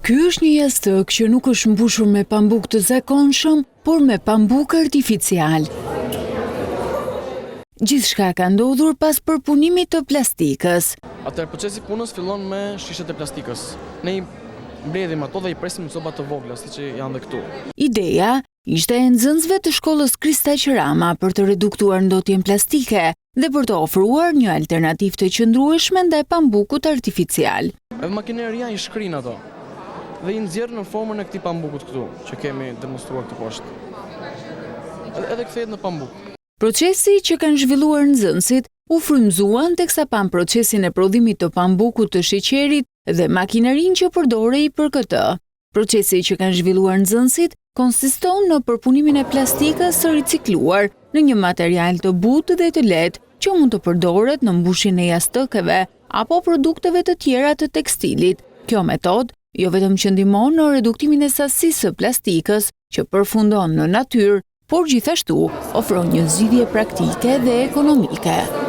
Ky është një jastëk që nuk është mbushur me pambuk të zakonshëm, por me pambuk artificial. Gjithçka ka ndodhur pas përpunimit të plastikës. Atëherë procesi i punës fillon me shishet e plastikës. Ne i mbledhim ato dhe i presim në copa të vogla, siç janë dhe këtu. Ideja ishte e nxënësve të shkollës Krista Qerama për të reduktuar ndotjen plastike dhe për të ofruar një alternativë të qëndrueshme ndaj pambukut artificial. Edhe makineria i shkrin ato dhe i nxjerr në formën e këtij pambukut këtu, që kemi demonstruar këtu poshtë. Edhe kthehet në pambuk. Procesi që kanë zhvilluar nxënësit u frymëzuan teksa pan procesin e prodhimit të pambukut të sheqerit dhe makinerinë që përdorej për këtë. Procesi që kanë zhvilluar nxënësit konsiston në përpunimin e plastikës së ricikluar në një material të butë dhe të lehtë që mund të përdoret në mbushjen e jastëkeve apo produkteve të tjera të tekstilit. Kjo metodë jo vetëm që ndihmon në reduktimin e sasisë së plastikës që përfundon në natyrë, por gjithashtu ofron një zgjidhje praktike dhe ekonomike.